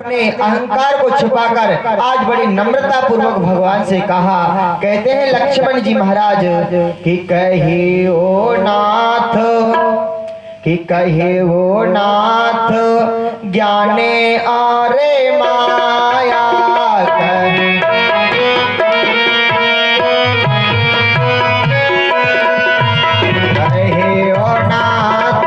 अपने अहंकार को छुपाकर आज बड़ी नम्रता पूर्वक भगवान से कहा। कहते हैं लक्ष्मण जी महाराज कि कहे ओ नाथ, कि कहे ओ नाथ ज्ञाने आरे माया, कहे ओ नाथ,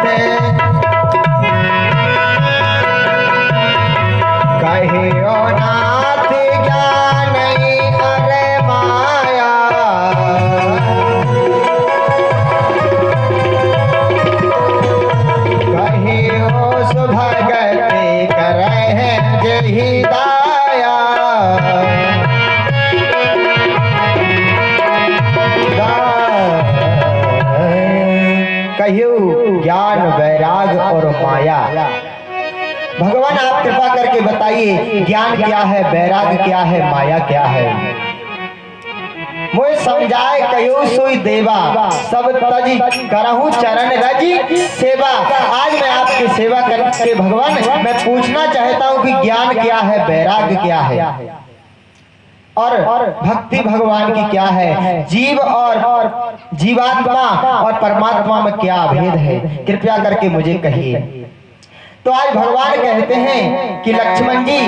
कहे ओ नाथ ज्ञान अरे माया, कहे ओ सुभगति करे हैं जही दाया, कहियो ज्ञान वैराग और माया। भगवान आप कृपा करके बताइए ज्ञान क्या है, वैराग क्या है, माया क्या है। मोए समझाए कयो सोई देवा, सब तजी करहूं चरण रजी सेवा। आज मैं आपकी सेवा करके भगवान मैं पूछना चाहता हूं कि ज्ञान क्या है, वैराग क्या है और भक्ति भगवान की क्या है, जीव और जीवात्मा और परमात्मा में क्या भेद है, कृपया करके मुझे कहिए। तो आज भगवान कहते हैं कि लक्ष्मण जी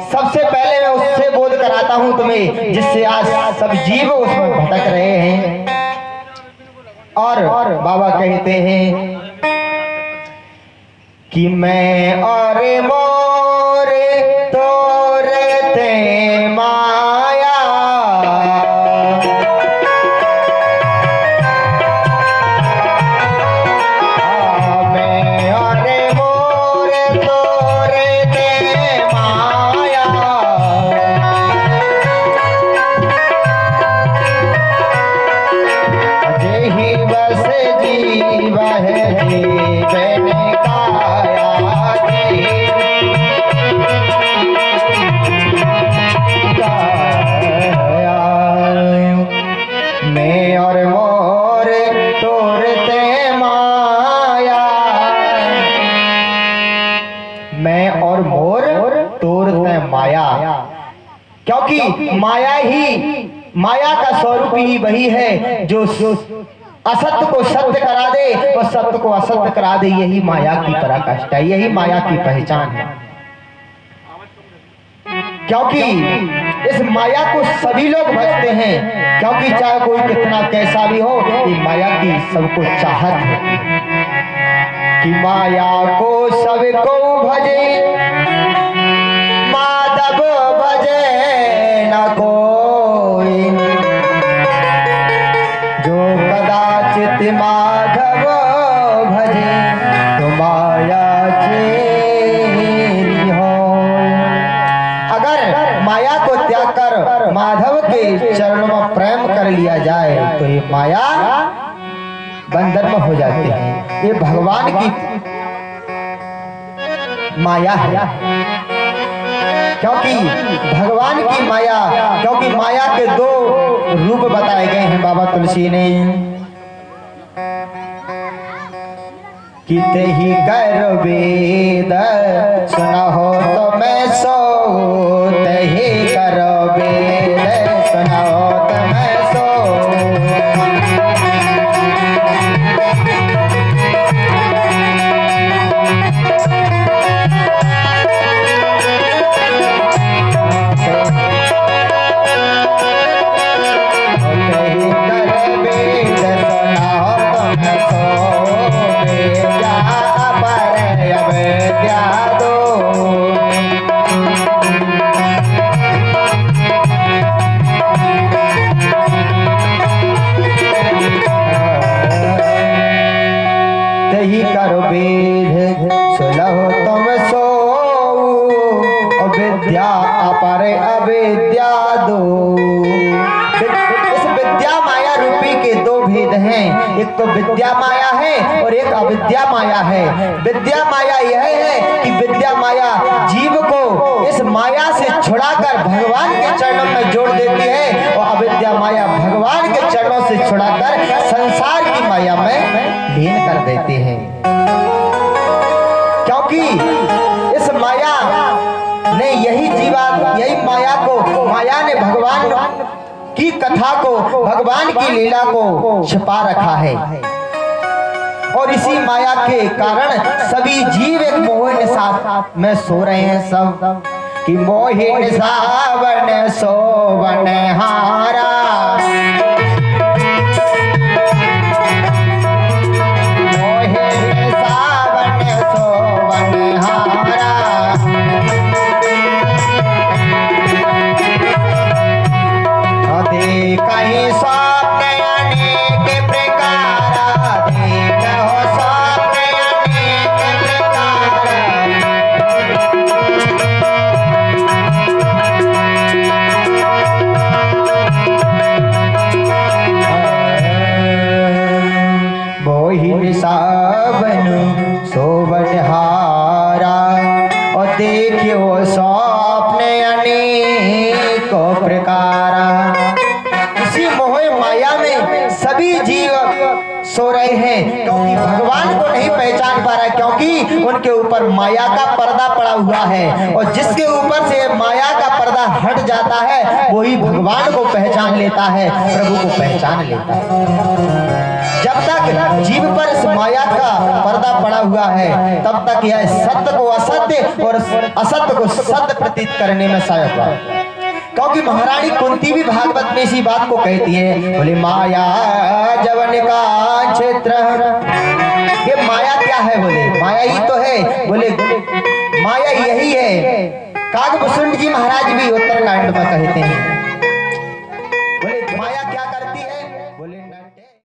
सबसे पहले मैं उससे बोध कराता हूं तुम्हें जिससे आज सब जीव उसमें भटक रहे हैं। और बाबा कहते हैं कि मैं और मोरे तोरते माया, क्योंकि माया का स्वरूप ही वही है जो असत्य को सत्य करा दे और सत्य को असत्य करा दे। यही माया की पराकाष्ठा है, यही माया की पहचान है। क्योंकि इस माया को सभी लोग भजते हैं, क्योंकि चाहे कोई कितना कैसा भी हो, ये माया की सबको चाहत है कि माया को सबको भजे, माधव भजे न कोई, जो कदाचित माधव भजे तो माया चेरी हो। अगर माया को त्याग कर माधव के चरणों में प्रेम कर लिया जाए तो ये माया बंधन में हो जाती है। ये भगवान की माया है, क्योंकि भगवान की माया, क्योंकि माया के दो रूप बताए गए हैं बाबा तुलसी ने कि तेहि कर वेद सुना हो तो मैं सो, तेहि कर वेद सुना हो तो मैं सो, विद्या अपर अविद्या दो। इस विद्या माया रूपी के दो भेद हैं, एक तो विद्या माया है और एक अविद्या माया है। विद्या माया यह है कि विद्या माया जीव को इस माया से छुड़ाकर भगवान के चरणों में जोड़ देती है, और अविद्या माया भगवान के चरणों से छुड़ाकर संसार की माया में लीन कर देती है। क्योंकि इस माया ने यही माया ने भगवान की कथा को, भगवान की लीला को छिपा रखा है। और इसी माया के कारण सभी जीव एक मोहिनी साथ में सो रहे हैं सब, कि मोहिनी सावन सोवन हारा, मोहिनी सावन सोवन हारा, कहीं स्वप्न अनेक प्रकारा, देखो स्वप्न अनेक प्रकारा, मोहिनी सावन सोवन हारा, और देखियो स्वप्न अनेक प्रकारा। इसी मोह माया में सभी जीव सो रहे हैं, क्योंकि भगवान को नहीं पहचान पा रहा है, क्योंकि उनके ऊपर माया का पर्दा पड़ा हुआ है। और जिसके ऊपर से माया का पर्दा हट जाता है वही भगवान को पहचान लेता है, प्रभु को पहचान लेता है। जब तक जीव पर इस माया का पर्दा पड़ा हुआ है तब तक यह सत्य को असत्य और असत्य को सत्य प्रतीत करने में सहायक है। क्योंकि महारानी कुंती भी भागवत में इसी बात को कहती है, बोले माया जवन का क्षेत्र, ये माया क्या है? बोले माया ही तो है। बोले माया यही है। कागभूषण जी महाराज भी उत्तरकांड में कहते हैं,